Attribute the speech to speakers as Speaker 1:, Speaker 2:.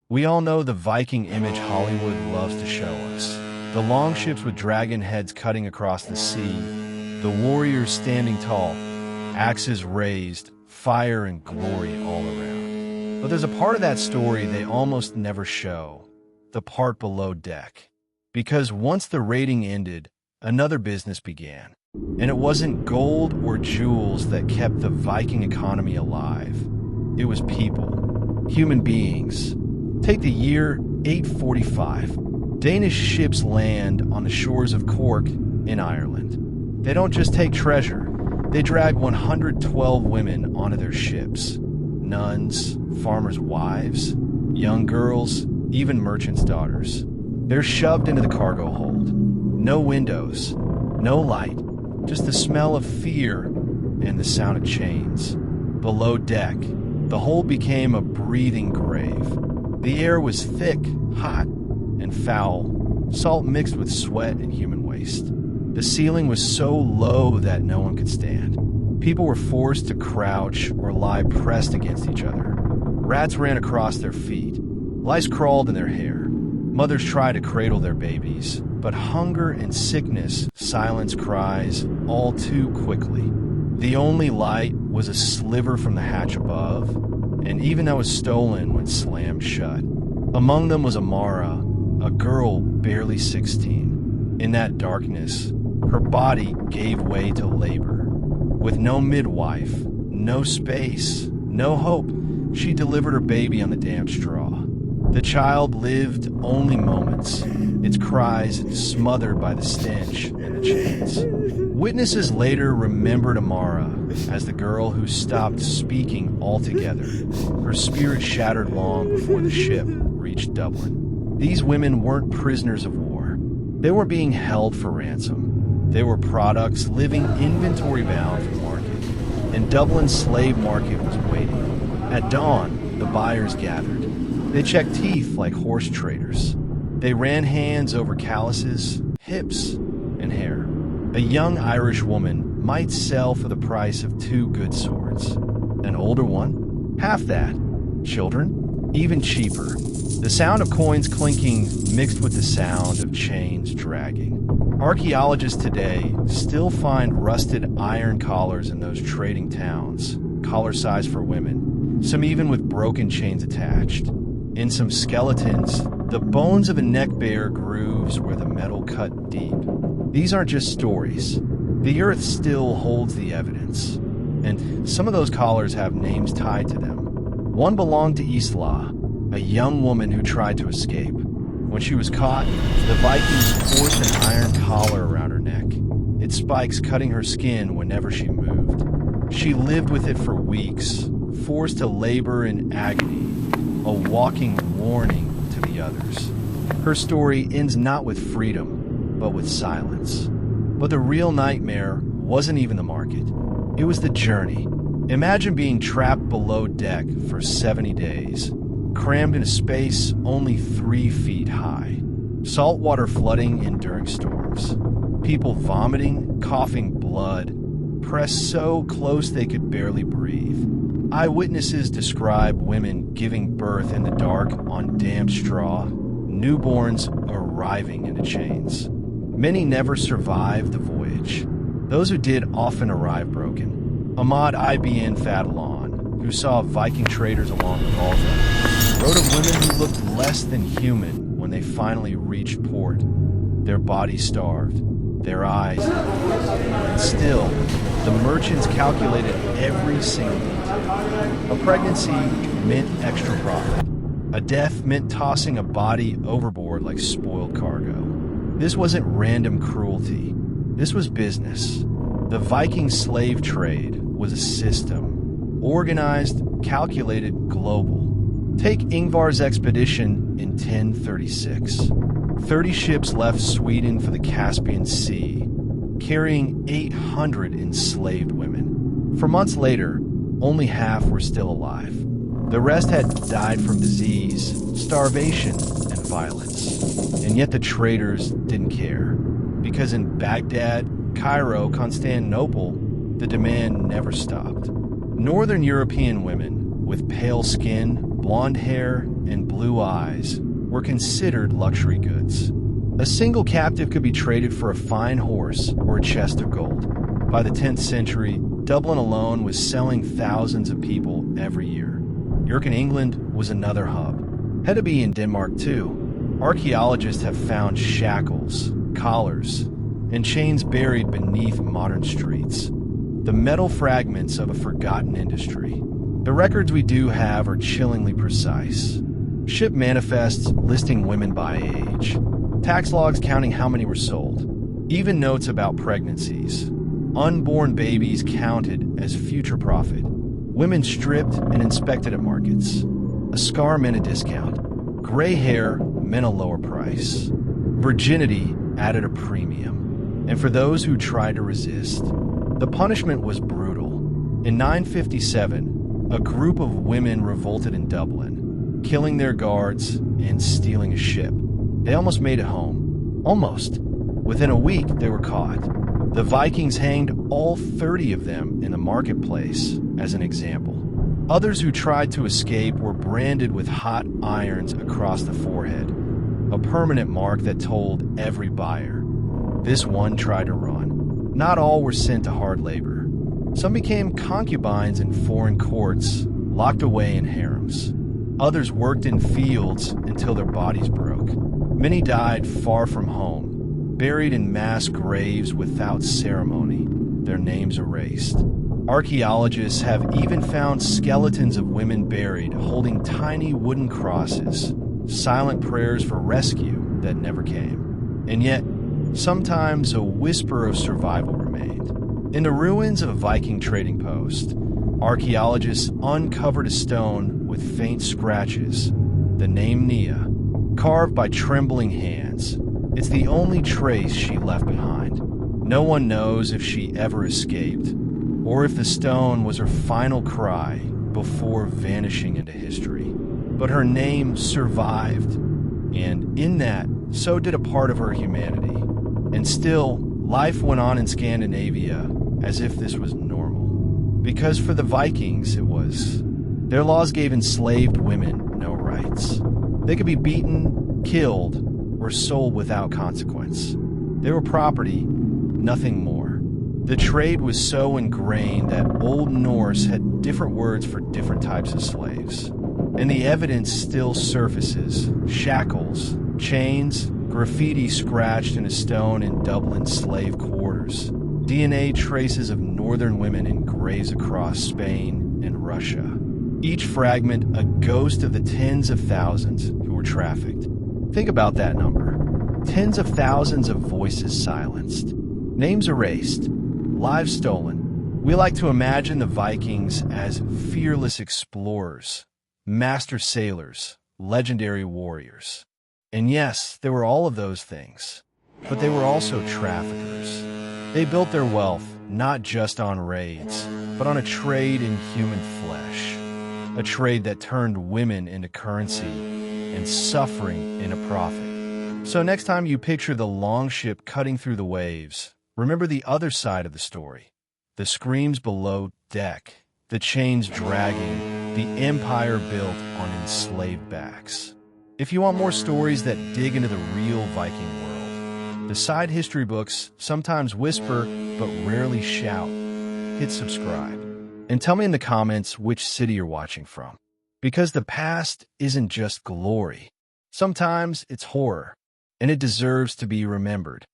Speaker 1: We all know the Viking image Hollywood loves to show us. The longships with dragon heads cutting across the sea, the warriors standing tall, axes raised, fire and glory all around. But there's a part of that story they almost never show, the part below deck. Because once the raiding ended, another business began. And it wasn't gold or jewels that kept the Viking economy alive. It was people, human beings. Take the year 845. Danish ships land on the shores of Cork in Ireland. They don't just take treasure, they drag 112 women onto their ships. Nuns, farmers' wives, young girls, even merchants' daughters. They're shoved into the cargo hold. No windows, no light, just the smell of fear and the sound of chains. Below deck, the hold became a breathing grave. The air was thick, hot, and foul, salt mixed with sweat and human waste. The ceiling was so low that no one could stand. People were forced to crouch or lie pressed against each other. Rats ran across their feet. Lice crawled in their hair. Mothers tried to cradle their babies, but hunger and sickness silenced cries all too quickly. The only light was a sliver from the hatch above, and even that was stolen when slammed shut. Among them was Amara, a girl barely 16. In that darkness, her body gave way to labor. With no midwife, no space, no hope, she delivered her baby on the damp straw. The child lived only moments, its cries smothered by the stench and the chains. Witnesses later remembered Amara as the girl who stopped speaking altogether, her spirit shattered long before the ship reached Dublin. These women weren't prisoners of war. They were being held for ransom. They were products living inventory-bound for market, and Dublin's slave market was waiting. At dawn, the buyers gathered. They checked teeth like horse traders. They ran hands over calluses, hips, and hair. A young Irish woman might sell for the price of 2 good swords. An older one? Half that. Children? Even cheaper. The sound of coins clinking mixed with the sound of chains dragging. Archaeologists today still find rusted iron collars in those trading towns, collar size for women, some even with broken chains attached. In some skeletons, the bones of a neck bear grooves where the metal cut deep. These aren't just stories. The earth still holds the evidence. And some of those collars have names tied to them. One belonged to Isla, a young woman who tried to escape. When she was caught, the Vikings forced an iron collar around her neck, its spikes cutting her skin whenever she moved. She lived with it for weeks, forced to labor in agony, a walking warning to the others. Her story ends not with freedom, but with silence. But the real nightmare wasn't even the market. It was the journey. Imagine being trapped below deck for 70 days, crammed in a space only 3 feet high. Saltwater flooding enduring storms. People vomiting, coughing blood, pressed so close they could barely breathe. Eyewitnesses describe women giving birth in the dark on damp straw, newborns arriving into chains. Many never survived the voyage. Those who did often arrived broken. Ahmad ibn Fadlan, who saw Viking traders along the Volga, wrote of women who looked less than human when they finally reached port. Their bodies starved, their eyes, and still, the merchants calculated every single detail. A pregnancy meant extra profit. A death meant tossing a body overboard like spoiled cargo. This wasn't random cruelty. This was business. The Viking slave trade was a system. Organized, calculated, global. Take Ingvar's expedition in 1036. 30 ships left Sweden for the Caspian Sea, carrying 800 enslaved women. For months later, only half were still alive. The rest had died from disease, starvation, and violence. And yet the traders didn't care, because in Baghdad, Cairo, Constantinople, the demand never stopped. Northern European women, with pale skin, blonde hair and blue eyes were considered luxury goods. A single captive could be traded for a fine horse or a chest of gold. By the 10th century, Dublin alone was selling thousands of people every year. York in England was another hub. Had to be in Denmark too. Archaeologists have found shackles, collars, and chains buried beneath modern streets. The metal fragments of a forgotten industry. The records we do have are chillingly precise. Ship manifests listing women by age. Tax logs counting how many were sold. Even notes about pregnancies. Unborn babies counted as future profit. Women stripped and inspected at markets. A scar meant a discount. Gray hair meant a lower price. Virginity added a premium. And for those who tried to resist, the punishment was brutal. In 957, a group of women revolted in Dublin, killing their guards and stealing a ship. They almost made it home. Almost. Within a week, they were caught. The Vikings hanged all 30 of them in the marketplace as an example. Others who tried to escape were branded with hot irons across the forehead, a permanent mark that told every buyer. This one tried to run. Not all were sent to hard labor. Some became concubines in foreign courts, locked away in harems. Others worked in fields until their bodies broke. Many died far from home, buried in mass graves without ceremony, their names erased. Archaeologists have even found skeletons of women buried holding tiny wooden crosses, silent prayers for rescue that never came. And yet, sometimes a whisper of survival remained. In the ruins of a Viking trading post, archaeologists uncovered a stone with faint scratches, the name Nia, carved by trembling hands. It's the only trace she left behind. No one knows if she ever escaped, or if the stone was her final cry before vanishing into history. But her name survived, and in that, so did a part of her humanity. And still, life went on in Scandinavia as if this was normal. Because for the Vikings, it was. Their laws gave enslaved women no rights. They could be beaten, killed, or sold without consequence. They were property, nothing more. The trade was so ingrained that Old Norse had different words for different types of slaves. And the evidence still surfaces: shackles, chains, graffiti scratched in a stone in Dublin slave quarters, DNA traces of northern women in graves across Spain and Russia. Each fragment a ghost of the tens of thousands who were trafficked. Think about that number. Tens of thousands of voices silenced. Names erased. Lives stolen. We like to imagine the Vikings as fearless explorers, master sailors, legendary warriors. And yes, there were all of those things. But they were also traffickers. They built their wealth not just on raids, but on a trade in human flesh. A trade that turned women into currency and suffering into profit. So next time you picture the longship cutting through the waves, remember the other side of the story. The screams below deck, the chains dragging, the empire built on enslaved backs. If you want more stories that dig into the real Viking world, the side history books sometimes whisper but rarely shout. Hit subscribe. And tell me in the comments which city you're watching from. Because the past isn't just glory. Sometimes it's horror, and it deserves to be remembered.